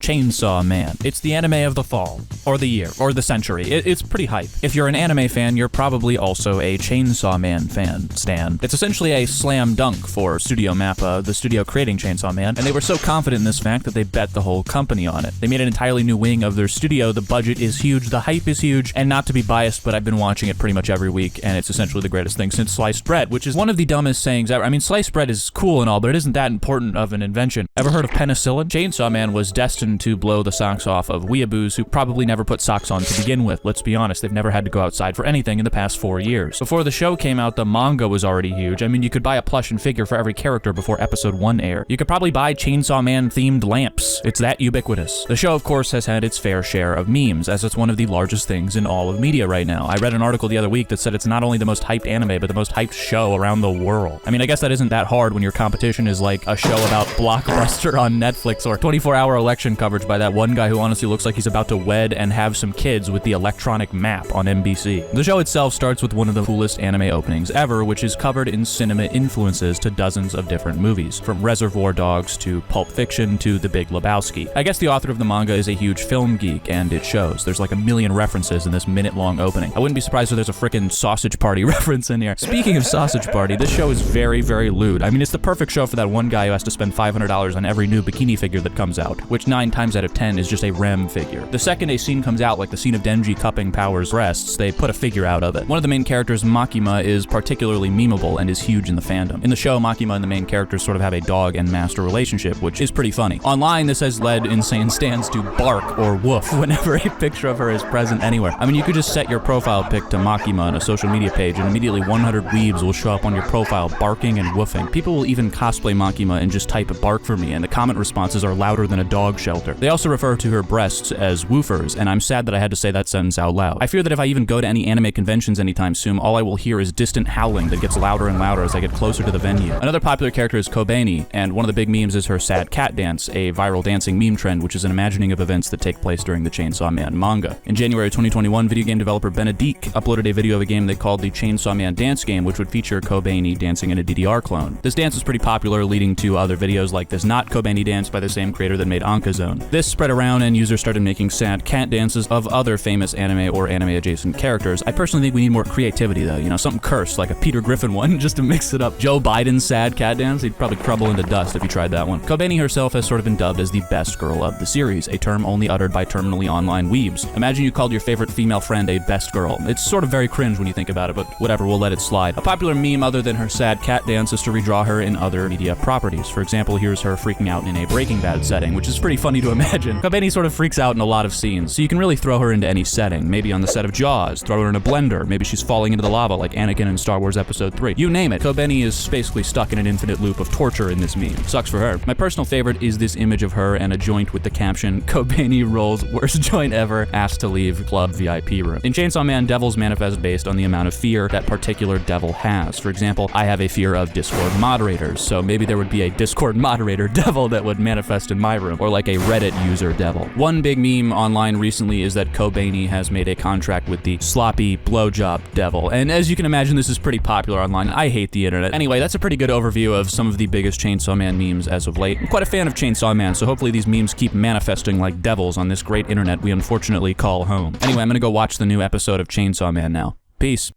Chainsaw Man. It's the anime of the fall, or the year, or the century. It's pretty hype. If you're an anime fan, you're probably also a Chainsaw Man fan, stan. It's essentially a slam dunk for Studio MAPPA, the studio creating Chainsaw Man, and they were so confident in this fact that they bet the whole company on it. They made an entirely new wing of their studio, the budget is huge, the hype is huge, and not to be biased, but I've been watching it pretty much every week, and it's essentially the greatest thing since sliced bread, which is one of the dumbest sayings ever. I mean, sliced bread is cool and all, but it isn't that important of an invention. Ever heard of penicillin? Chainsaw Man was destined to blow the socks off of weeaboos who probably never put socks on to begin with. Let's be honest, they've never had to go outside for anything in the past 4 years. Before the show came out, the manga was already huge. I mean, you could buy a plush and figure for every character before episode 1 aired. You could probably buy Chainsaw Man themed lamps. It's that ubiquitous. The show, of course, has had its fair share of memes, as it's one of the largest things in all of media right now. I read an article the other week that said it's not only the most hyped anime, but the most hyped show around the world. I mean, I guess that isn't that hard when your competition is like a show about Blockbuster on Netflix or 24-hour election coverage by that one guy who honestly looks like he's about to wed and have some kids with the electronic map on NBC. The show itself starts with one of the coolest anime openings ever, which is covered in cinema influences to dozens of different movies, from Reservoir Dogs to Pulp Fiction to The Big Lebowski. I guess the author of the manga is a huge film geek, and it shows. There's like a million references in this minute-long opening. I wouldn't be surprised if there's a frickin' Sausage Party reference in here. Speaking of Sausage Party, this show is very, very lewd. I mean, it's the perfect show for that one guy who has to spend $500 on every new bikini figure that comes out, which 9 times out of 10 is just a REM figure. The second a scene comes out, like the scene of Denji cupping Power's breasts, they put a figure out of it. One of the main characters, Makima, is particularly memeable and is huge in the fandom. In the show, Makima and the main characters sort of have a dog and master relationship, which is pretty funny. Online, this has led insane stans to bark or woof whenever a picture of her is present anywhere. I mean, you could just set your profile pic to Makima on a social media page, and immediately 100 weebs will show up on your profile barking and woofing. People will even cosplay Makima and just type bark for me, and the comment responses are louder than a dog shelter. They also refer to her breasts as woofers, and I'm sad that I had to say that sentence out loud. I fear that if I even go to any anime conventions anytime soon, all I will hear is distant howling that gets louder and louder as I get closer to the venue. Another popular character is Kobeni, and one of the big memes is her sad cat dance, a viral dancing meme trend which is an imagining of events that take place during the Chainsaw Man manga. In January 2021, video game developer Benedict uploaded a video of a game they called the Chainsaw Man dance game, which would feature Kobeni dancing in a DDR clone. This dance was pretty popular, leading to other videos like this Not Kobeni dance by the same creator that made Onkazone. This spread around and users started making sad cat dances of other famous anime or anime adjacent characters. I personally think we need more creativity though, you know, something cursed like a Peter Griffin one just to mix it up. Joe Biden's sad cat dance, he'd probably crumble into dust if he tried that one. Kobeni herself has sort of been dubbed as the best girl of the series, a term only uttered by terminally online weebs. Imagine you called your favorite female friend a best girl. It's sort of very cringe when you think about it, but whatever, we'll let it slide. A popular meme other than her sad cat dance is to redraw her in other media properties. For example, here's her freaking out in a Breaking Bad setting, which is pretty funny to imagine. Kobeni sort of freaks out in a lot of scenes, so you can really throw her into any setting. Maybe on the set of Jaws, throw her in a blender, maybe she's falling into the lava like Anakin in Star Wars Episode 3. You name it, Kobeni is basically stuck in an infinite loop of torture in this meme. Sucks for her. My personal favorite is this image of her and a joint with the caption, Kobeni rolls worst joint ever, asked to leave club VIP room. In Chainsaw Man, devils manifest based on the amount of fear that particular devil has. For example, I have a fear of Discord moderators, so maybe there would be a Discord moderator devil that would manifest in my room, or like a Reddit user devil. One big meme online recently is that Kobeni has made a contract with the sloppy blowjob devil, and as you can imagine, this is pretty popular online. I hate the internet. Anyway, that's a pretty good overview of some of the biggest Chainsaw Man memes as of late. I'm quite a fan of Chainsaw Man, so hopefully these memes keep manifesting like devils on this great internet we unfortunately call home. Anyway, I'm gonna go watch the new episode of Chainsaw Man now. Peace.